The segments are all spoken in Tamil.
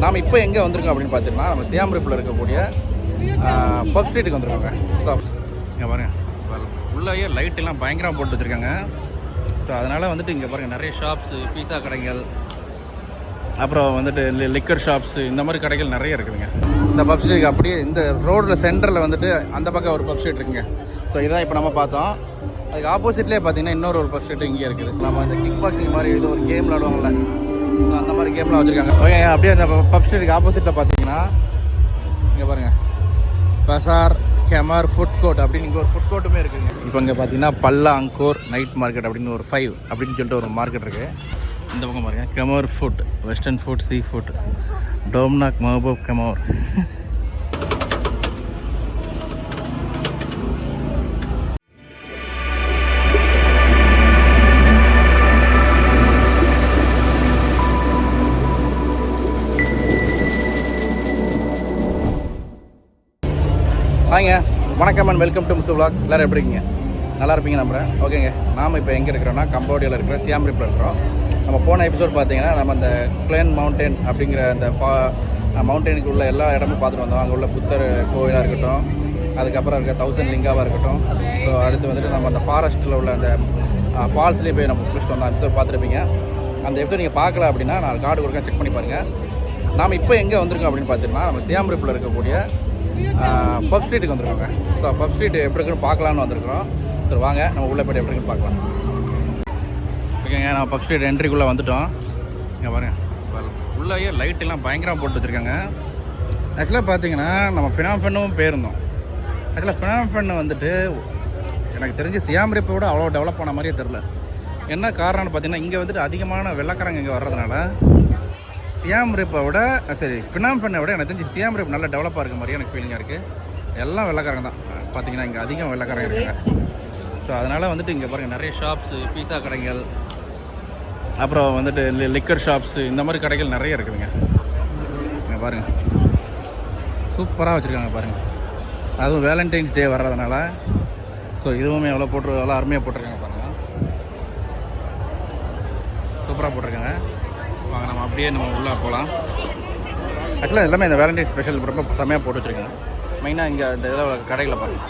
நாம் இப்போ எங்கே வந்திருக்கோம் அப்படின்னு பார்த்தீங்கன்னா நம்ம சியாம் ரிப்பில் இருக்கக்கூடிய பப் ஸ்ட்ரீட்டுக்கு வந்திருக்கோங்க. ஸோ இங்கே பாருங்கள், உள்ளேயே லைட்டெல்லாம் பயங்கரமாக போட்டு வச்சுருக்காங்க. ஸோ அதனால் வந்துட்டு இங்கே பாருங்கள் நிறைய ஷாப்ஸு, பீஸா கடைகள், அப்புறம் வந்துட்டு லிக்கர் ஷாப்ஸு, இந்த மாதிரி கடைகள் நிறைய இருக்குதுங்க. இந்த பப் ஸ்ட்ரீட்டுக்கு அப்படியே இந்த ரோடில் சென்டரில் வந்துட்டு அந்த பக்கம் ஒரு பப் ஸ்ட்ரீட் இருக்குங்க. ஸோ இதான் இப்போ நம்ம பார்த்தோம். அதுக்கு ஆப்போசிட்லேயே பார்த்தீங்கன்னா இன்னொரு ஒரு பப் ஸ்ட்ரீட் இங்கே இருக்குது. நம்ம இந்த கிக் பாக்ஸிங் மாதிரி ஏதோ ஒரு கேம் விளாடுவாங்கள்ல, ஸோ அந்த மாதிரி கேம்லாம் வச்சுருக்காங்க. ஓகே, அப்படியே அந்த பப் ஸ்ட்ரீட்டுக்கு ஆப்போசிட்டில் பார்த்தீங்கன்னா இங்கே பாருங்கள் பசார் கெமர் ஃபுட் கோர்ட் அப்படின்னு இங்கே ஒரு ஃபுட் கோர்ட்டுமே இருக்குதுங்க. இப்போ இங்கே பார்த்தீங்கன்னா பல்லா அங்கோர் நைட் மார்க்கெட் அப்படின்னு ஒரு 5 அப்படின்னு சொல்லிட்டு ஒரு மார்க்கெட் இருக்குது. இந்த பக்கம் பாருங்கள் Khmer food, western food, sea food, டோம்னாக் மஹபூப் கெமர். ஹாய்ங்க, வணக்கம் and welcome to Muthu vlogs. எல்லோரும் எப்படி இருக்கீங்க? நல்லா இருப்பீங்க நம்புகிறேன். ஓகேங்க, நாம் இப்போ எங்கே இருக்கிறோன்னா கம்போடியாவில் இருக்கிற சியாம் ரிப்பில் இருக்கிறோம். நம்ம போன எபிசோட் பார்த்தீங்கன்னா நம்ம அந்த கிளேன் மவுண்டன் அப்படிங்கிற அந்த மவுண்டனுக்கு உள்ள எல்லா இடமும் பார்த்துட்டு வந்தோம். அங்கே உள்ள புத்தர் கோவிலாக இருக்கட்டும், அதுக்கப்புறம் இருக்க 1000 லிங்காவாக இருக்கட்டும். ஸோ அடுத்து வந்துட்டு நம்ம அந்த ஃபாரஸ்ட்டில் உள்ள அந்த ஃபால்ஸ்லேயே போய் நம்ம பிடிச்சிட்டு வந்தோம். எபிசோட் பார்த்துருப்பீங்க. அந்த எபிசோட் நீங்கள் பார்க்கல அப்படின்னா நான் கார்டு கொடுக்க செக் பண்ணி பாருங்கள். நாம் இப்போ எங்கே வந்திருக்கோம் அப்படின்னு பார்த்தீங்கன்னா நம்ம சியாம் ரிப்பில் இருக்கக்கூடிய பப் ஸ்ட்ரீட்டுக்கு வந்திருக்கோங்க. ஸோ பப் ஸ்ட்ரீட் எப்படி இருக்குன்னு பார்க்கலான்னு வந்திருக்கிறோம். சரி வாங்க நம்ம உள்ளே போய்ட்டு எப்படி இருக்குன்னு பார்க்கலாம். ஓகேங்க, நம்ம பப் ஸ்ட்ரீட் என்ட்ரிக்குள்ளே வந்துவிட்டோம். இங்கே பாருங்கள், உள்ளேயே லைட்டெல்லாம் பயங்கரமாக போட்டு வச்சுருக்காங்க. ஆக்சுவலாக பார்த்தீங்கன்னா நம்ம ஃபினாம்ஃபன்னும் போயிருந்தோம். ஆக்சுவலாக ஃபினாம்ஃபன் வந்துட்டு எனக்கு தெரிஞ்சு சியாம் ரிப்பை விட அவ்வளோ டெவலப் ஆன மாதிரியே தெரில. என்ன காரணம்னு பார்த்தீங்கன்னா இங்கே வந்துட்டு அதிகமான வெள்ளைக்காரங்க இங்கே வர்றதுனால சியாம் ரிப்பை விட ஃபினாம்ஃபனை விட எனக்கு தெரிஞ்சு சியாம் ரிப் நல்லா டெவலப்பாக இருக்க மாதிரியே எனக்கு ஃபீலிங்காக இருக்குது. எல்லாம் வெள்ளைக்காரங்க தான் பார்த்தீங்கன்னா, இங்கே அதிகம் வெள்ளைக்காரங்க இருக்காங்க. ஸோ அதனால் வந்துட்டு இங்கே பாருங்கள் நிறைய ஷாப்ஸு, பீஸா கடைகள், அப்புறம் வந்துட்டு லிக்கர் ஷாப்ஸு, இந்த மாதிரி கடைகள் நிறைய இருக்குதுங்க. இங்கே பாருங்கள் சூப்பராக வச்சுருக்காங்க பாருங்கள். அதுவும் வேலண்டைன்ஸ் டே வர்றதுனால ஸோ இதுவுமே எவ்வளோ எவ்வளோ அருமையாக போட்டிருக்காங்க பாருங்கள். சூப்பராக போட்டிருக்காங்க. வாங்க நம்ம அப்படியே நம்ம உள்ளே போகலாம். ஆக்சுவலாக எல்லாமே இந்த வேலண்டைன் ஸ்பெஷல் ரொம்ப செம்மையாக போட்டு வச்சுருக்காங்க. மெயினாக இங்கே இந்த இதில் கடைகளை பாருங்கள்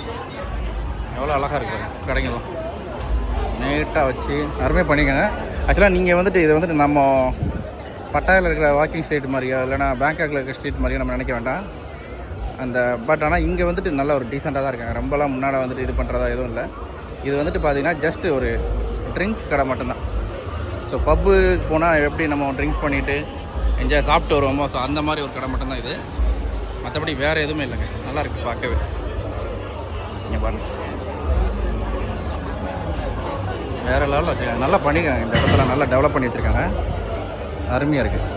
எவ்வளோ அழகாக இருக்குது. கடைகள்லாம் நீட்டாக வச்சு அருமையாக பண்ணிக்கோங்க. ஆக்சுவலாக நீங்கள் வந்துட்டு இதை வந்துட்டு நம்ம பட்டாயில் இருக்கிற வாக்கிங் ஸ்ட்ரீட் மாதிரியோ இல்லைனா பேங்காக்கில் இருக்கிற ஸ்ட்ரீட் மாதிரியோ நம்ம நினைக்க வேண்டாம். பட் ஆனால் இங்கே வந்துட்டு நல்ல ஒரு டீசெண்டாக தான் இருக்காங்க. ரொம்பலாம் முன்னாடி வந்துட்டு இது பண்ணுறதா எதுவும் இல்லை. இது வந்துட்டு பார்த்திங்கன்னா ஜஸ்ட்டு ஒரு ட்ரிங்க்ஸ் கடை மட்டும்தான். ஸோ பப்பு போனால் எப்படி நம்ம ட்ரிங்க்ஸ் பண்ணிவிட்டு என்ஜாய் சாப்பிட்டு வருவோமோ, ஸோ அந்த மாதிரி ஒரு கடை மட்டும்தான் இது. மற்றபடி வேறு எதுவுமே இல்லைங்க. நல்லா இருக்குது பார்க்கவே. நீங்கள் பாருங்கள் வேறு லெவலில் வச்சுருக்காங்க. நல்லா பண்ணியிருக்காங்க. இந்த இடத்துல நல்லா டெவலப் பண்ணி வச்சுருக்காங்க. அருமையாக இருக்குது.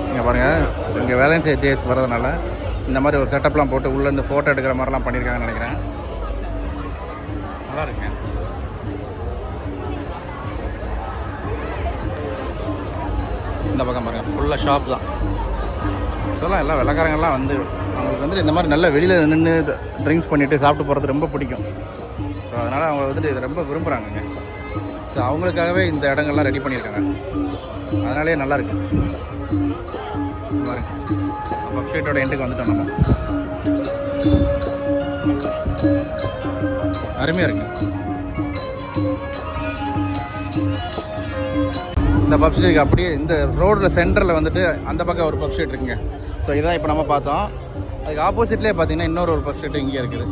இங்கே பாருங்கள், இங்கே வேலண்டைன்ஸ் டேஸ் வர்றதுனால இந்த மாதிரி ஒரு செட்டப்லாம் போட்டு உள்ளே இந்த ஃபோட்டோ எடுக்கிற மாதிரிலாம் பண்ணியிருக்காங்கன்னு நினைக்கிறேன். நல்லா இருக்குங்க. இந்த பக்கம் பாருங்கள் ஃபுல்லாக ஷாப் தான். இதெல்லாம் எல்லாம் வெள்ளைக்காரங்கள்லாம் வந்து அவங்களுக்கு வந்துட்டு இந்த மாதிரி நல்ல வெளியில் நின்று ட்ரிங்க்ஸ் பண்ணிவிட்டு சாப்பிட்டு போகிறது ரொம்ப பிடிக்கும். ஸோ அதனால் அவங்க வந்துட்டு இதை ரொம்ப விரும்புகிறாங்கங்க. ஸோ அவங்களுக்காகவே இந்த இடங்கள்லாம் ரெடி பண்ணியிருக்காங்க. அதனாலே நல்லாயிருக்கு பாருங்க. பப் ஸ்ட்ரீட்டோட எண்டுக்கு வந்துட்டோம் நம்ம. அருமையாக இருக்கு. இந்த பப் ஸ்ட்ரீட்டுக்கு அப்படியே இந்த ரோடில் சென்டரில் வந்துட்டு அந்த பக்கம் ஒரு பப் ஸ்ட்ரீட் இருக்குங்க. ஸோ இதான் இப்போ நம்ம பார்த்தோம். அதுக்கு ஆப்போசிட்லேயே பார்த்தீங்கன்னா இன்னொரு ஒரு பப் ஸ்ட்ரீட் இங்கே இருக்குது.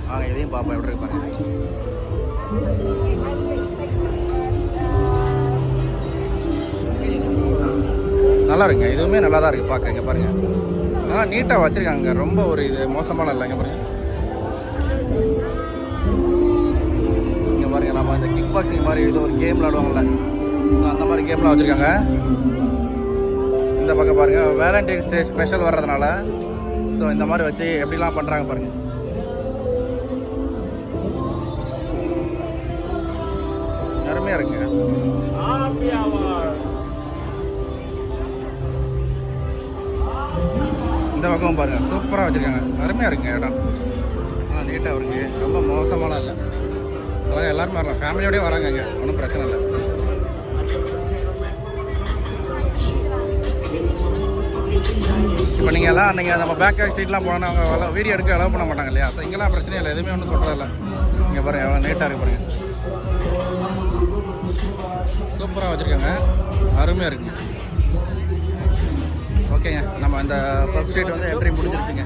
வாங்க இதையும் பார்ப்போம் எப்படி இருக்கு பாருங்க. நல்லா இருக்குங்க. இதுவுமே நல்லா தான் இருக்குது பார்க்க. இங்கே பாருங்கள் நல்லா நீட்டாக வச்சுருக்காங்க. ரொம்ப ஒரு இது மோசமான இல்லை. இங்கே பாருங்கள், இங்கே பாருங்கள் நம்ம இந்த கிக் பாக்ஸிங் மாதிரி ஏதோ ஒரு கேம் விளாடுவாங்கள்ல, ஸோ அந்த மாதிரி கேம்லாம் வச்சுருக்காங்க. இந்த பக்கம் பாருங்கள் வேலண்டைன்ஸ் டே ஸ்பெஷல் வர்றதுனால ஸோ இந்த மாதிரி வச்சு எப்படிலாம் பண்ணுறாங்க பாருங்கள். அருமையாக இருக்குங்க. இந்த பக்கம் பாருங்கள் சூப்பராக வச்சுருக்காங்க. அருமையாக இருக்குங்க இடம். நீட்டாக இருக்குது. ரொம்ப மோசமான இல்லை. ஸோ அழகாக எல்லாருமே வரலாம், ஃபேமிலியோடய வராங்க இங்கே, ஒன்றும் பிரச்சனை இல்லை. இப்போ நீங்கள் எல்லாம் நீங்கள் நம்ம பேக் ஸ்ட்ரீட்லாம் போனால் அவங்க வீடியோ எடுக்க அலோவ் பண்ண மாட்டாங்க இல்லையா? ஸோ இங்கெல்லாம் பிரச்சனை இல்லை, எதுவுமே ஒன்றும் சொல்கிறதில்ல. இங்கே பாருங்கள் எவ்வளோ நீட்டாக இருக்கு பாருங்கள், சூப்பராக வச்சுருக்காங்க, அருமையாக இருக்குங்க. ஓகேங்க, நம்ம இந்த பப் ஸ்ட்ரீட் வந்து என்ட்ரி முடிஞ்சிருச்சுங்க.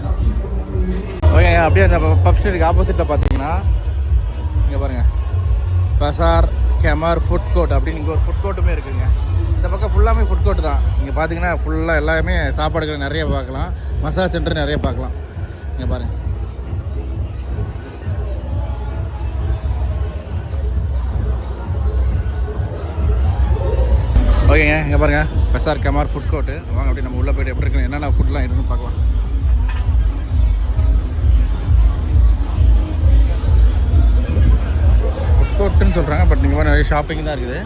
ஓகேங்க, அப்படியே அந்த பப் ஸ்ட்ரீட்டுக்கு ஆப்போசிட்டில் பார்த்தீங்கன்னா இங்கே பாருங்கள் பசார் கெமார் ஃபுட் கோர்ட் அப்படின்னு இங்கே ஒரு ஃபுட் கோர்ட்டுமே இருக்குதுங்க. இந்த பக்கம் ஃபுல்லாமே ஃபுட் கோர்ட் தான். இங்கே பார்த்தீங்கன்னா ஃபுல்லாக எல்லாமே சாப்பாடுகள் நிறைய பார்க்கலாம், மசாலா சென்டர் நிறைய பார்க்கலாம். இங்கே பாருங்கள், ஓகேங்க. இங்கே பாருங்கள் பசார் கெமார் ஃபுட் கோர்ட்டு. வாங்க அப்படி நம்ம உள்ளே போய்ட்டு எப்படி இருக்குன்னு என்னென்ன ஃபுட்லாம் இருக்குன்னு பார்க்கலாம். ஃபுட் கோர்ட்டுன்னு சொல்கிறாங்க, பட் இங்கே மாதிரி நிறைய ஷாப்பிங் தான் இருக்குது.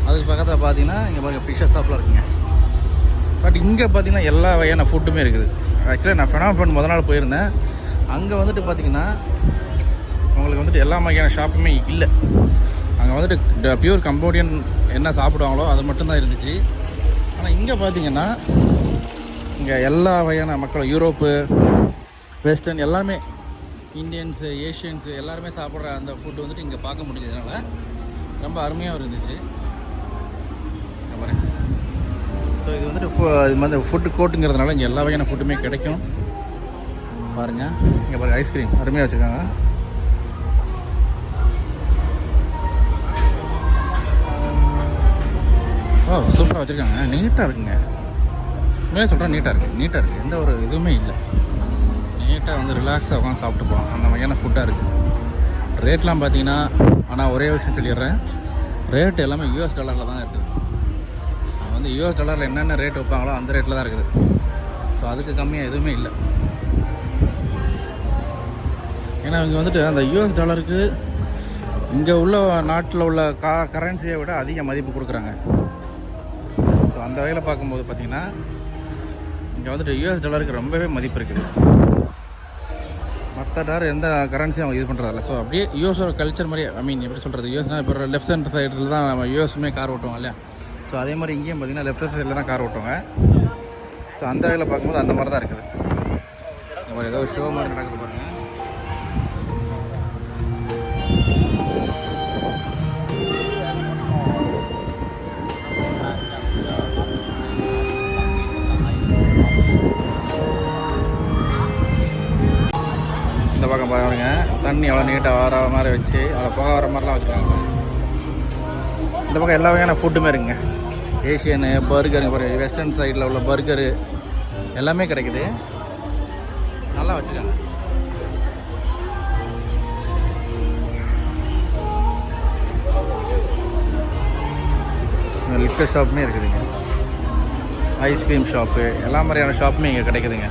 அதுக்கு பக்கத்தில் பார்த்தீங்கன்னா இங்கே பாருங்கள் ஃபிஷ்ஷர் ஷாப்லாம் இருக்குங்க. பட் இங்கே பார்த்தீங்கன்னா எல்லா வகையான ஃபுட்டுமே இருக்குது. ஆக்சுவலாக நான் ஃபெனாஃபன் முதல் நாள் போயிருந்தேன். அங்கே வந்துட்டு பார்த்திங்கன்னா உங்களுக்கு வந்துட்டு எல்லா வகையான ஷாப்புமே இல்லை. அங்கே வந்துட்டு பியூர் கம்போடியன் என்ன சாப்பிடுவாங்களோ அது மட்டும்தான் இருந்துச்சு. ஆனால் இங்கே பார்த்தீங்கன்னா இங்கே எல்லா வகையான மக்களும் யூரோப்பு வெஸ்டர்ன் எல்லாருமே இந்தியன்ஸு ஏஷியன்ஸு எல்லாருமே சாப்பிட்ற அந்த ஃபுட்டு வந்துட்டு இங்கே பார்க்க முடிஞ்சதுனால ரொம்ப அருமையாக இருந்துச்சு. ஸோ இது வந்துட்டு இது மாதிரி ஃபுட்டு கோர்ட்டுங்கிறதுனால இங்கே எல்லா வகையான ஃபுட்டுமே கிடைக்கும். பாருங்கள் இங்கே பாருங்கள் ஐஸ்கிரீம் அருமையாக வச்சுருக்காங்க. ஓ சூப்பராக வச்சுருக்காங்க, நீட்டாக இருக்குங்க. உண்மையாக சொல்கிறேன், நீட்டாக இருக்குது, எந்த ஒரு இதுவுமே இல்லை. நீட்டாக வந்து ரிலாக்ஸாக உட்காந்து சாப்பிட்டு போகலாம், அந்த வகையான ஃபுட்டாக இருக்குது. ரேட்லாம் பார்த்தீங்கன்னா, ஆனால் ஒரே விஷயம் சொல்லிடுறேன், ரேட் எல்லாமே US டாலரில் தான் இருக்குது. வந்து US டாலரில் என்னென்ன ரேட் வைப்பாங்களோ அந்த ரேட்டில் தான் இருக்குது. ஸோ அதுக்கு கம்மியாக எதுவுமே இல்லை. ஏன்னா இங்கே வந்துட்டு அந்த US டாலருக்கு இங்கே உள்ள நாட்டில் உள்ள கரன்சியை விட அதிக மதிப்பு கொடுக்குறாங்க. ஸோ அந்த வகையில் பார்க்கும்போது பார்த்திங்கன்னா இங்கே வந்துட்டு US டாலருக்கு ரொம்பவே மதிப்பு இருக்குது. மற்ற டாலர் எந்த கரன்சியும் அவங்க இது பண்ணுறதில்ல. ஸோ அப்படியே யூஎஸோட கல்ச்சர் மாதிரி, ஐ மீன் எப்படி சொல்கிறது, யூஎஸ்னால் இப்போ லெஃப்ட் சென்டர் சைடில் தான் நம்ம யூஎஸ்மே கார் ஓட்டுவோம் இல்லையா? ஸோ அதே மாதிரி இங்கேயும் பார்த்திங்கன்னா லெஃப்ட் சைடில் தான் கார் ஓட்டுவாங்க. ஸோ அந்த வகையில் பார்க்கும்போது அந்த மாதிரி தான் இருக்குது. இந்த மாதிரி ஏதோ ஷோ மாதிரி நடக்குது பாருங்கள். இந்த பக்கம் பாருங்க, தண்ணி எவ்வளோ நீட்டாக வர மாதிரி வச்சு அதில் புகை வர மாதிரிலாம் வச்சுருக்காங்க. இந்த பக்கம் எல்லா வகையான ஃபுட்டுமே இருக்குங்க. ஏஷியனு பர்கருங்க பாருங்க, வெஸ்டர்ன் சைடில் உள்ள பர்கரு எல்லாமே கிடைக்குது, நல்லா வச்சுருக்காங்க. லிஃப்ட் ஷாப்புமே இருக்குதுங்க, ஐஸ்கிரீம் ஷாப்பு, எல்லா மாதிரியான ஷாப்புமே இங்கே கிடைக்குதுங்க.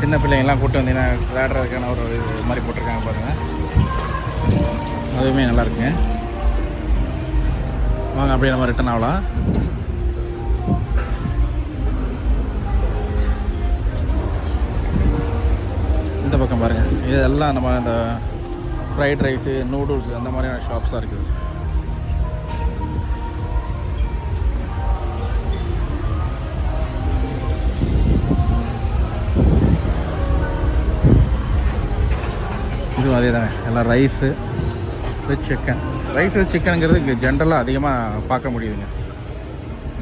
சின்ன பிள்ளைங்கள்லாம் கூப்பிட்டு வந்தீங்கன்னா விளையாடுறதுக்கான ஒரு இது மாதிரி போட்டிருக்காங்க பாருங்கள், அதுவுமே நல்லாயிருக்குங்க. வாங்க அப்படியே நம்ம ரிட்டன் ஆகலாம். இந்த பக்கம் பாருங்கள், இதெல்லாம் நம்ம இந்த ஃப்ரைட் ரைஸு நூடுல்ஸ் அந்த மாதிரியான ஷாப்ஸாக இருக்குது. இதுவும் அதே தாங்க, எல்லாம் rice with chicken. Rice with சிக்கனுங்கிறது இங்கே ஜென்ரலாக அதிகமாக பார்க்க முடியுதுங்க,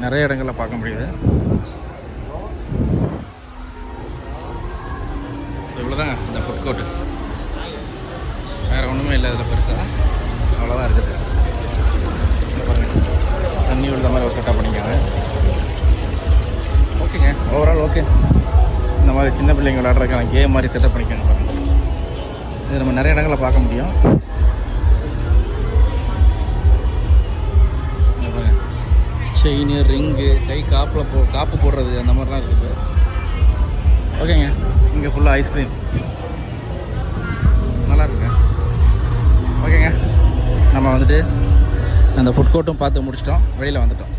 நிறைய இடங்களில் பார்க்க முடியுது. இவ்வளோதாங்க இந்த ஃபுட் கோர்ட்டு, வேறு ஒன்றுமே இல்லை இதில் பெருசாக, அவ்வளோதான் இருக்குது. பாருங்கள் தண்ணி விழுந்த மாதிரி ஒரு செட்டப் பண்ணிக்காங்க. ஓகேங்க, ஓவரால் ஓகே. இந்த மாதிரி சின்ன பிள்ளைங்க விளையாடுறதுக்கான கேம் மாதிரி செட்டப் பண்ணிக்காங்க பாருங்கள். இது நம்ம நிறைய இடங்களில் பார்க்க முடியும். செயின், ரிங்கு, கை காப்பு போடுறது அந்த மாதிரிலாம் இருக்குது. ஓகேங்க, இங்கே ஃபுல்லாக ஐஸ்கிரீம் நல்லா இருக்குங்க. ஓகேங்க, நம்ம வந்துட்டு அந்த ஃபுட் கோர்ட்டும் பார்த்து முடிச்சிட்டோம், வெளியில் வந்துட்டோம்.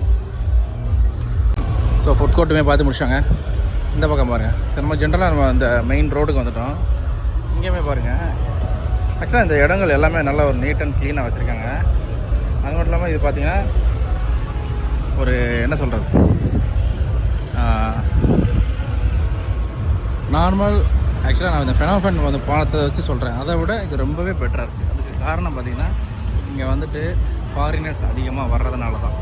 ஸோ ஃபுட் கோர்ட்டுமே பார்த்து முடிச்சாங்க. இந்த பக்கம் பாருங்கள். சரி, நம்ம ஜென்ரலாக நம்ம அந்த மெயின் ரோடுக்கு வந்துட்டோம். இங்கேயுமே பாருங்கள். ஆக்சுவலாக இந்த இடங்கள் எல்லாமே நல்லா ஒரு நீட் அண்ட் க்ளீனாக வச்சுருக்காங்க. அது மட்டும் இல்லாமல் இது பார்த்திங்கன்னா ஒரு என்ன சொல்கிறது, நார்மல் ஆக்சுவலாக நான் இந்த ஃபெனாஃபன் வந்து பாலத்தை வச்சு சொல்கிறேன். அதை விட இது ரொம்பவே பெட்டராக இருக்குது. அதுக்கு காரணம் பார்த்திங்கன்னா இங்கே வந்துட்டு ஃபாரினர்ஸ் அதிகமாக வர்றதுனால தான்.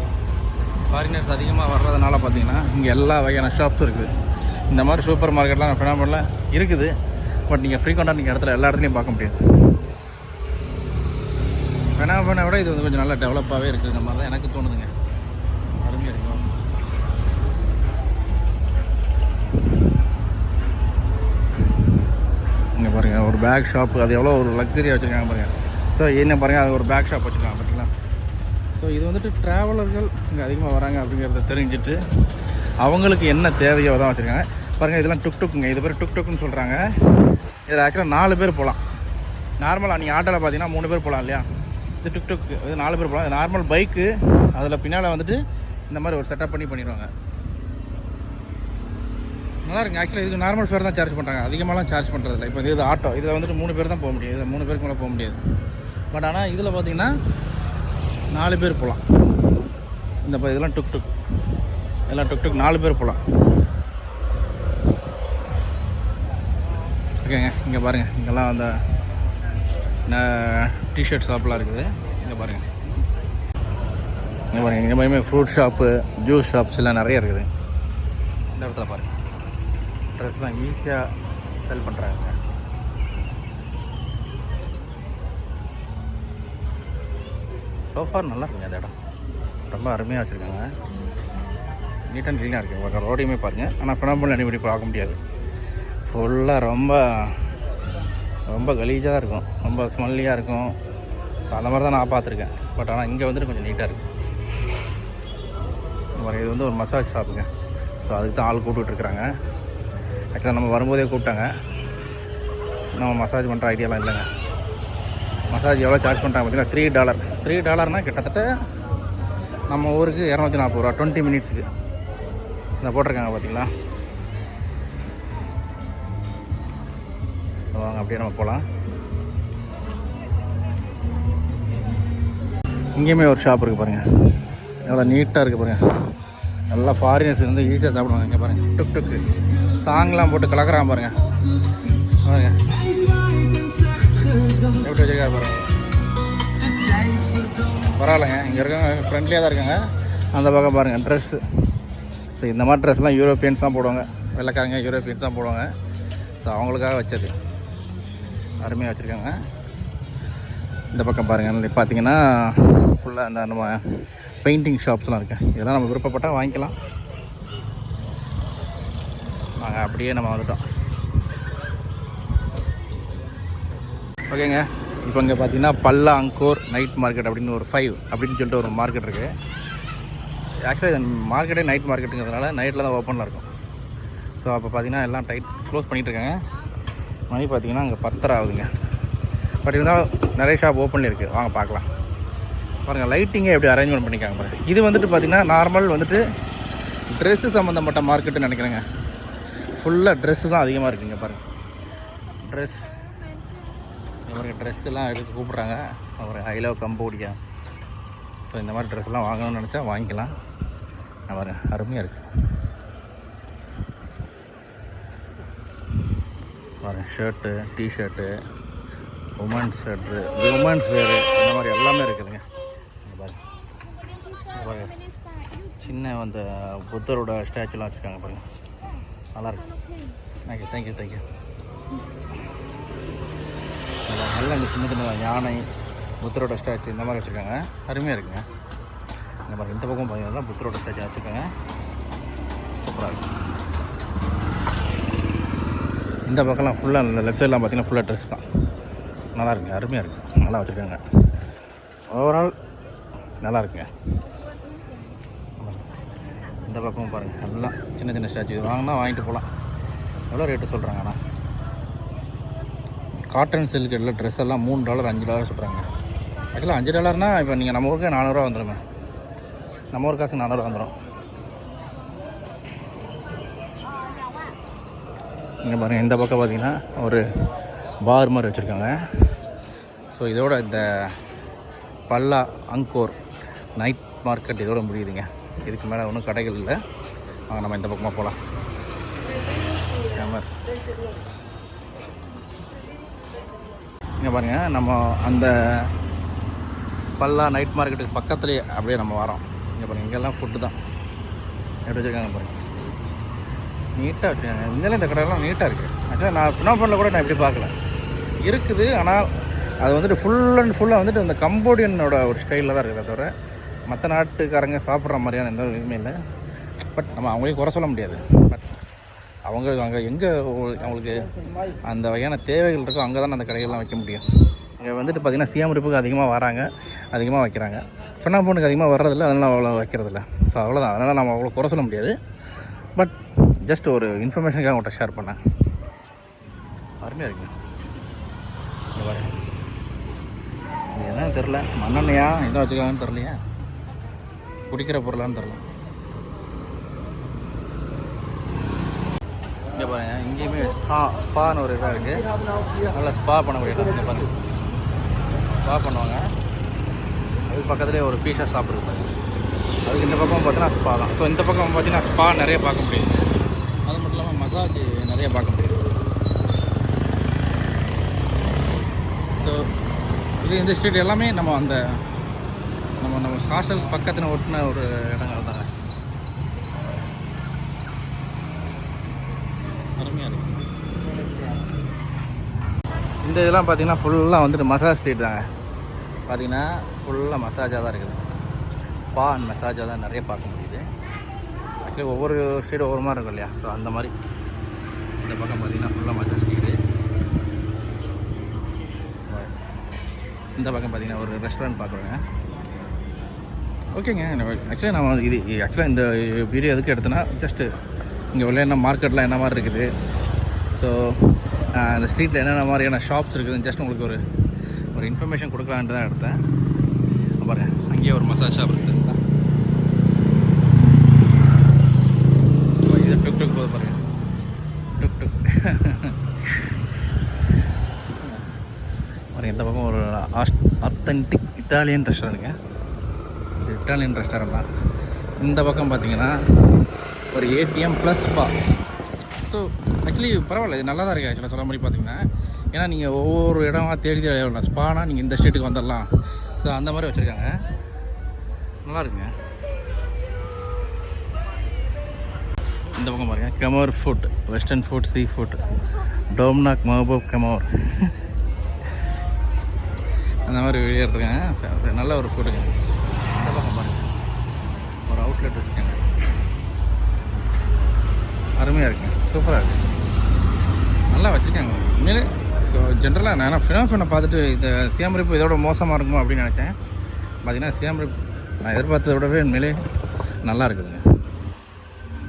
ஃபாரினர்ஸ் அதிகமாக வர்றதுனால பார்த்திங்கன்னா இங்கே எல்லா வகையான ஷாப்ஸும் இருக்குது. இந்த மாதிரி சூப்பர் மார்க்கெட்லாம் ஃபெனாஃபனில் இருக்குது. பட் நீங்கள் ஃப்ரீக்வெண்ட்டாக நீங்கள் இடத்துல எல்லா இடத்துலையும் பார்க்க முடியாது. ஃபெனாஃபனை விட இது வந்து கொஞ்சம் நல்லா டெவலப்பாகவே இருக்குதுங்க மாதிரி தான் எனக்கு தோணுதுங்க. அருமையாக இருக்கும். இங்கே பாருங்கள் ஒரு பேக் ஷாப்பு. அது எவ்வளோ ஒரு லக்ஸரியாக வச்சுருக்காங்க பாருங்கள். ஸோ என்ன பாருங்கள், அது ஒரு பேக் ஷாப் வச்சுருக்காங்க பார்த்தீங்களா. ஸோ இது வந்துட்டு ட்ராவலர்கள் இங்கே அதிகமாக வராங்க அப்படிங்கிறத தெரிஞ்சுட்டு அவங்களுக்கு என்ன தேவையோ தான் வச்சுருக்காங்க பாருங்கள். இதெல்லாம் டுக்குங்க. இது பேர் டுக்குன்னு சொல்கிறாங்க. இதில் ஆக்சுவலாக 4 பேர் போகலாம். நார்மலாக நீங்கள் ஆட்டோவில் பார்த்தீங்கன்னா 3 பேர் போகலாம் இல்லையா. இது டுக்கு இது 4 பேர் போகலாம். இது நார்மல் பைக்கு. அதில் பின்னால் வந்துட்டு இந்த மாதிரி ஒரு செட்டப் பண்ணிடுவாங்க. நல்லா இருக்குங்க. ஆக்சுவலாக இதுக்கு நார்மல் ஃபேர் தான் சார்ஜ் பண்ணுறாங்க. அதிகமாகலாம் சார்ஜ் பண்ணுறதில்ல. இப்போ இது ஆட்டோ. இதில் வந்துட்டு 3 பேர் தான் போக முடியும். இதில் 3 பேருக்கு மேலே போக முடியாது. பட் ஆனால் இதில் பார்த்திங்கன்னா 4 பேர் போகலாம். இந்த இதெல்லாம் டுக் எல்லாம் டுக் 4 பேர் போகலாம். ஓகேங்க. இங்கே பாருங்கள், இங்கெல்லாம் அந்த டிஷர்ட் ஷாப்லாம் இருக்குது. இங்கே பாருங்கள், இங்கே பாருங்கள். இங்கே மாதிரியுமே ஃப்ரூட் ஷாப்பு, ஜூஸ் ஷாப்ஸ் எல்லாம் நிறைய இருக்குது. இந்த இடத்துல பாருங்கள், ட்ரெஸ்லாம் ஈஸியாக செல் பண்ணுறாங்க. சோஃபார் நல்லா இருக்குங்க. அந்த இடம் ரொம்ப அருமையாக வச்சுருக்காங்க. நீட் அண்ட் க்ளீனாக இருக்குது. ரோடையுமே பாருங்கள். ஆனால் ஃபெனாஃபனில் அடிப்படி பார்க்க முடியாது. ஃபுல்லாக ரொம்ப கலீஜாக தான் இருக்கும். ரொம்ப ஸ்மெல்லியாக இருக்கும். அந்த மாதிரி தான் நான் பார்த்துருக்கேன். பட் ஆனால் இங்கே வந்துட்டு கொஞ்சம் நீட்டாக இருக்குது. இது வந்து ஒரு மசாஜ் ஷாப்புங்க. ஸோ அதுக்கு தான் ஆள் கூப்பிட்டுருக்குறாங்க. ஆக்சுவலாக நம்ம வரும்போதே கூப்பிட்டாங்க. நம்ம மசாஜ் பண்ணுற ஐடியாலாம் இல்லைங்க. மசாஜ் எவ்வளோ சார்ஜ் பண்ணுறாங்க பார்த்தீங்கன்னா $3 கிட்டத்தட்ட நம்ம ஊருக்கு 240 ரூபா 20 மினிட்ஸுக்கு இந்த போட்டிருக்காங்க பார்த்தீங்களா. ஸோ வாங்க அப்படியே நம்ம போகலாம். இங்கேயுமே ஒரு ஷாப் இருக்குது பாருங்கள். எவ்வளோ நீட்டாக இருக்குது பாருங்கள். நல்லா ஃபாரினர்ஸ் வந்து ஈஸியாக சாப்பிடுவாங்க. இங்கே பாருங்கள், டுக்கு சாங்லாம் போட்டு கலக்கிறான் பாருங்கள். பாருங்கள் எப்படி வச்சுருக்காரு பாருங்கள். பரவாயில்லைங்க. இங்கே இருக்காங்க, ஃப்ரெண்ட்லியாக தான் இருக்காங்க. அந்த பக்கம் பாருங்கள் ட்ரெஸ்ஸு. ஸோ இந்த மாதிரி ட்ரெஸ்லாம் யூரோப்பியன்ஸ் தான் போடுவாங்க. வெள்ளைக்காரங்க யூரோப்பியன்ஸ் தான் போடுவாங்க. ஸோ அவங்களுக்காக வச்சது அருமையாக வச்சுருக்காங்க. இந்த பக்கம் பாருங்கள், பார்த்தீங்கன்னா ஃபுல்லாக இந்த நம்ம பெயிண்டிங் ஷாப்ஸ்லாம் இருக்குது. இதெல்லாம் நம்ம விருப்பப்பட்டால் வாங்கிக்கலாம். நாங்கள் அப்படியே நம்ம வந்துட்டோம். ஓகேங்க. இப்போ இங்கே பார்த்தீங்கன்னா பல்லா அங்கோர் நைட் மார்க்கெட் அப்படின்னு ஒரு 5 அப்படின்னு சொல்லிட்டு ஒரு மார்க்கெட் இருக்குது. ஆக்சுவலாக இந்த மார்க்கெட்டே நைட் மார்க்கெட்டுங்கிறதுனால நைட்டில் தான் ஓப்பனில் இருக்கும். ஸோ அப்போ பார்த்தீங்கன்னா எல்லாம் க்ளோஸ் பண்ணிகிட்ருக்காங்க. மணி பார்த்தீங்கன்னா அங்கே 10:30 ஆகுதுங்க. பட் இருந்தாலும் நிறைய ஷாப் ஓப்பனில் இருக்குது. வாங்க பார்க்கலாம். பாருங்கள் லைட்டிங்கே எப்படி அரேஞ்ச்மெண்ட் பண்ணிக்காங்க பாருங்கள். இது வந்துட்டு பார்த்திங்கன்னா நார்மல் வந்துட்டு ட்ரெஸ்ஸு சம்மந்தப்பட்ட மார்க்கெட்டுன்னு நினைக்கிறேங்க. ஃபுல்லாக ட்ரெஸ்ஸு தான் அதிகமாக இருக்குங்க. பாருங்கள் ட்ரெஸ்ஸெல்லாம் எடுத்து கூப்பிட்றாங்க. ஒரு ஐ லவ் கம்போடியா. ஸோ இந்த மாதிரி ட்ரெஸ்லாம் வாங்கணும்னு நினச்சா வாங்கிக்கலாம். பாருங்கள் அருமையாக இருக்குது. பாருங்கள் shirt, T-shirt, women's shirt, women's வேறு, இந்த மாதிரி எல்லாமே இருக்குதுங்க. பாருங்கள் சின்ன அந்த புத்தரோட ஸ்டாச்சுலாம் வச்சுருக்காங்க பாருங்கள். நல்லாயிருக்கு. தேங்க்யூ. நல்லா இந்த சின்ன யானை, புத்தரோட ஸ்டாச்சு இந்த மாதிரி வச்சுருக்காங்க. அருமையாக இருக்குங்க. இந்த மாதிரி இந்த பக்கம் பார்த்தீங்கன்னா புத்தரோட ஸ்டாச்சு வச்சுருக்காங்க. சூப்பராக இருக்குது. இந்த பக்கம்லாம் ஃபுல்லாக இந்த லெஃப்ட் சைட்லாம் பார்த்தீங்கன்னா ஃபுல்லாக ட்ரெஸ் தான். நல்லா இருக்குங்க. அருமையாக இருக்குது. நல்லா வச்சுருக்காங்க. ஓவரால் நல்லா இருக்குங்க. இந்த பக்கமும் பாருங்கள் எல்லாம் சின்ன ஸ்டாச்சு. இது வாங்கினா வாங்கிட்டு போகலாம். எவ்வளோ ரேட்டு சொல்கிறாங்க? ஆனால் காட்டன் சில்க் எல்லாம் ட்ரெஸ் எல்லாம் $3 $5 சொல்கிறாங்க. ஆக்சுவலாக $5 இப்போ நீங்கள் நம்ம ஊருக்கு 400 ரூபா வந்துடுங்க. நம்ம ஊர் காசு 400 வந்துடும். இங்கே பாருங்கள், இந்த பக்கம் பார்த்திங்கன்னா ஒரு பார் மாதிரி வச்சுருக்காங்க. ஸோ இதோட இந்த பல்லா அங்கோர் நைட் மார்க்கெட் இதோட முடியுதுங்க. இதுக்கு மேலே ஒன்றும் கடைகள் இல்லை. நம்ம இந்த பக்கமாக போகலாம். இங்கே பாருங்கள், நம்ம அந்த பல்லா நைட் மார்க்கெட்டுக்கு பக்கத்துலேயே அப்படியே நம்ம வரோம். இங்கே பாருங்கள், இங்கெல்லாம் ஃபுட்டு தான் எப்படி வச்சுருக்காங்க பாருங்கள், நீட்டாக வச்சுருக்காங்க. இங்கெல்லாம் இந்த கடையெல்லாம் நீட்டாக இருக்குது. ஆக்சுவலாக நான் பினாபனில் கூட நான் எப்படி பார்க்கல இருக்குது. ஆனால் அது வந்துட்டு ஃபுல் அண்ட் ஃபுல்லாக வந்துட்டு அந்த கம்போடியனோட ஒரு ஸ்டைலில் தான் இருக்குது. தவிர மற்ற நாட்டுக்காரங்க சாப்பிட்ற மாதிரியான எந்த இதுவுமே இல்லை. பட் நம்ம அவங்களையும் குறை சொல்ல முடியாது. பட் அவங்க அங்கே எங்கே அவங்களுக்கு அந்த வகையான தேவைகள் இருக்கோ அங்கே தான் அந்த கடைகள்லாம் வைக்க முடியும். இங்கே வந்துட்டு பார்த்திங்கன்னா சிஎம் ரிப்புக்கு அதிகமாக வராங்க, அதிகமாக வைக்கிறாங்க. பினாபனுக்கு அதிகமாக வர்றதில்ல, அதனால் அவ்வளோ வைக்கிறதில்ல. ஸோ அவ்வளோதான். அதனால் நம்ம அவ்வளோ குறை சொல்ல முடியாது. பட் ஜஸ்ட் ஒரு இன்ஃபர்மேஷனுக்காக உங்கள்கிட்ட ஷேர் பண்ணேன். அருமையாக இருக்குங்க. இது என்னன்னு தெரில, மண்ணெண்ணையா எதை வச்சுருக்காங்கன்னு தெரிலையா, குடிக்கிற பொருளான்னு தெரில. இங்கே பாருங்கள், இங்கேயுமே ஸ்பான்னு ஒரு இதாக இருக்குது. நல்லா ஸ்பா பண்ணக்கூடிய இடம். இங்கே பாருங்கள், ஸ்பா பண்ணுவாங்க. அதுக்கு பக்கத்துலேயே ஒரு பீஸா ஷாப் இருக்குது. அதுக்கு இந்த பக்கம் பார்த்தீங்கன்னா ஸ்பா தான். ஸோ இந்த பக்கம் பார்த்தீங்கன்னா ஸ்பா நிறைய பார்க்க முடியுது. அது மட்டும் இல்லாமல் மசாஜ் நிறைய பார்க்க முடியுது. ஸோ இது இந்த ஸ்ட்ரீட் எல்லாமே நம்ம அந்த நம்ம ஹாஸ்டல் பக்கத்தில் ஒட்டின ஒரு இடங்கள் தாங்க. அருமையாக இருக்குது. இந்த இதெல்லாம் பார்த்திங்கன்னா ஃபுல்லாக வந்துட்டு மசாஜ் ஸ்ட்ரீட் தாங்க. பார்த்திங்கன்னா ஃபுல்லாக மசாஜாக தான் இருக்குது. ஸ்பா அண்ட் மசாஜாக தான் நிறைய பார்க்க முடியுது. ஆக்சுவலி ஒவ்வொரு ஸ்ட்ரீட் ஒவ்வொரு மாதிரி இருக்கும் இல்லையா. ஸோ அந்த மாதிரி இந்த பக்கம் பார்த்திங்கன்னா ஃபுல்லாக மசாஜ் ஸ்ட்ரீட்டு. இந்த பக்கம் பார்த்திங்கன்னா ஒரு ரெஸ்டாரண்ட் பார்க்குறோங்க. ஓகேங்க. ஆக்சுவலி நான் இது ஆக்சுவலாக இந்த வீடியோ எதுக்கு எடுத்தேன்னா, ஜஸ்ட்டு இங்கே உள்ள என்ன மார்க்கெட்டில் என்ன மாதிரி இருக்குது, ஸோ இந்த ஸ்ட்ரீட்டில் என்னென்ன மாதிரியான ஷாப்ஸ் இருக்குதுன்னு ஜஸ்ட் உங்களுக்கு ஒரு இன்ஃபர்மேஷன் கொடுக்கலான்ட்டு தான் எடுத்தேன். பாருங்கள், அங்கேயே ஒரு மசாஜ் ஷாப் இருக்குது. இது டுக் டுக் போது பாருங்கள், டுக் டுக் பாருங்கள். இந்த பக்கம் ஒரு ஆத்தென்டிக் இத்தாலியன் ரெஸ்டாரண்ட்டுங்க. இட்டாலியன் ரெஸ்டாரண்ட் தான். இந்த பக்கம் பார்த்தீங்கன்னா ஒரு ATM plus spa. So actually பரவாயில்ல, இது நல்லா தான் இருக்குது. ஆக்சுவலாக சொல்ல மாதிரி பார்த்தீங்கன்னா, ஏன்னா நீங்கள் ஒவ்வொரு இடமா தேடி தேடி ஸ்பானா நீங்கள் இந்த ஸ்ட்ரீட்டுக்கு வந்துடலாம். ஸோ அந்த மாதிரி வச்சுருக்காங்க. நல்லா இருக்குங்க. இந்த பக்கம் பாருங்கள், Khmer food, western food, sea food, டோம்னாக் மஹபூப் கெமோர் அந்த மாதிரி வெளியே எடுத்துருக்காங்க. நல்ல ஒரு ஃபுட்டுங்க. இந்த பக்கம் பாருங்கள், ஒரு அவுட்லெட் வச்சுருக்காங்க. அருமையாக இருக்குங்க, சூப்பராக இருக்குது, நல்லா வச்சுருக்காங்க உண்மையிலே. ஸோ ஜென்ரலாக நான் ஃபினாஃபினை பார்த்துட்டு இந்த சிஎம் ரிப் இதோட மோசமாக இருக்கும் அப்படின்னு நினச்சேன். பார்த்தீங்கன்னா சிஎம் ரிப் நான் எதிர்பார்த்ததை விடவே உண்மையிலே நல்லா இருக்குதுங்க,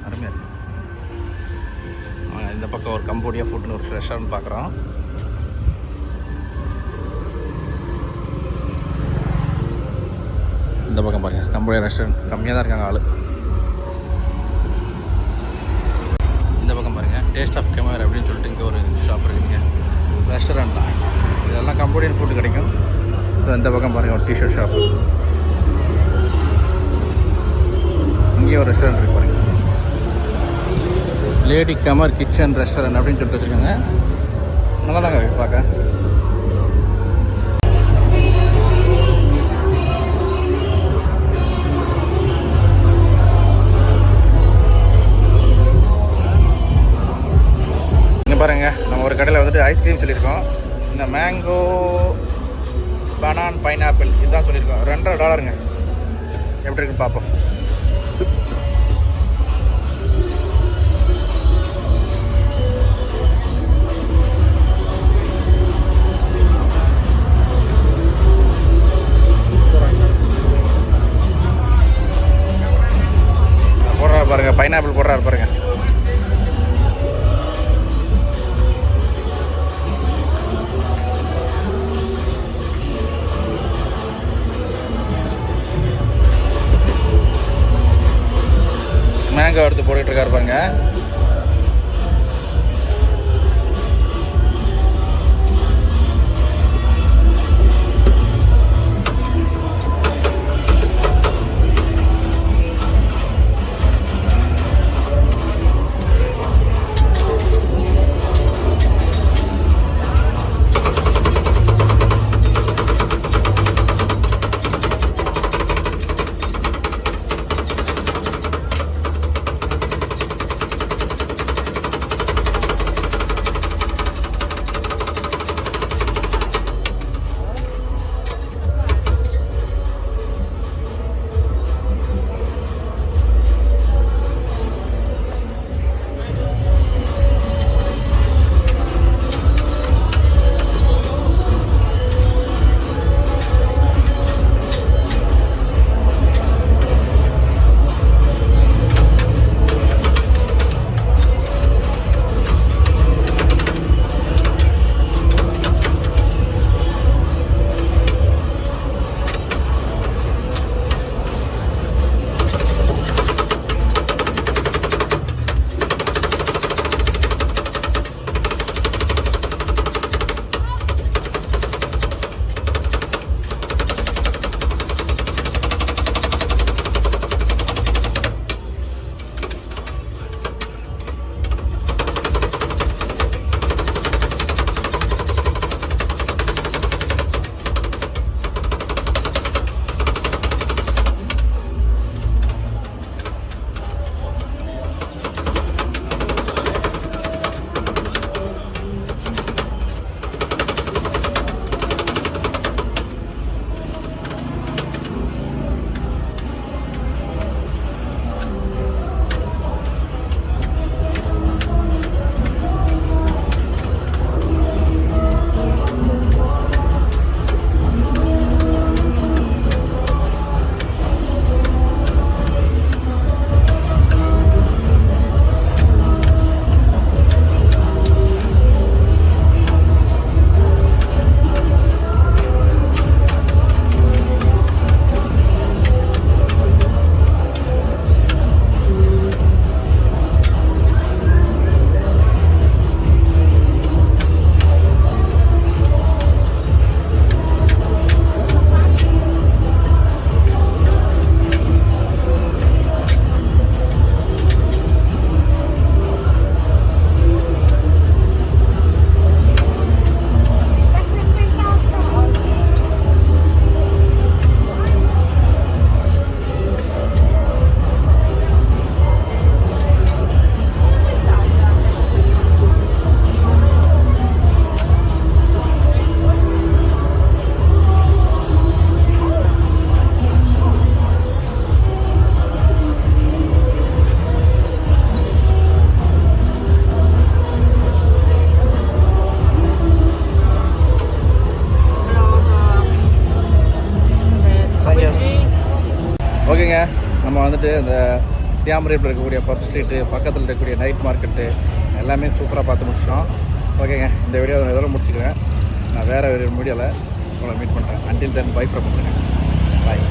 அருமையாக இருக்குது. இந்த பக்கம் ஒரு கம்போடியா ஃபுட்னு ஒரு ரெஸ்டாரண்ட் பார்க்குறோம். இந்த பக்கம் பாருங்கள், கம்போடியா ரெஸ்டாரண்ட் கம்மியாக தான் இருக்காங்க ஆள். இந்த பக்கம் பாருங்கள், டேஸ்ட் ஆஃப் கெமர் அப்படின்னு சொல்லிட்டு இங்கே ஒரு ஷாப் இருக்குதுங்க, ரெஸ்டாரண்ட் தான். இதெல்லாம் கம்போடியன் ஃபுட்டு கிடைக்கும். இந்த பக்கம் பாருங்கள், ஒரு டிஷர்ட் ஷாப். இங்கேயே ஒரு ரெஸ்டாரண்ட் இருக்குது பாருங்கள், லேடி கமர் கிச்சன் ரெஸ்டாரண்ட் அப்படின்னு சொல்லிட்டு வச்சுருக்காங்க. நல்லா தாங்க இருக்குது பார்க்க. பாருங்கள், நம்ம ஒரு கடையில் வந்துட்டு ஐஸ்கிரீம் சொல்லியிருக்கோம். இந்த மேங்கோ பனான் பைனாப்பிள் இதுதான் சொல்லியிருக்கோம். $2.5 எப்படி இருக்குன்னு பார்ப்போம். போடுறாரு பாருங்கள், பைனாப்பிள் போடுறாரு பாருங்கள். மேங்கோ எடுத்து போட்டுட்ருக்காரு பாருங்க. பார்த்துட்டு இந்த சியாம் ரீப்பில் இருக்கக்கூடிய பப் ஸ்ட்ரீட்டு பக்கத்தில் இருக்கக்கூடிய நைட் மார்க்கெட்டு எல்லாமே சூப்பராக பார்த்து முடிச்சிட்டோம். ஓகேங்க, இந்த வீடியோ இதோட முடிச்சுக்கிறேன். நான் வேறு ஒரு வீடியோவில் உங்களை மீட் பண்ணுறேன். Until then by from bye.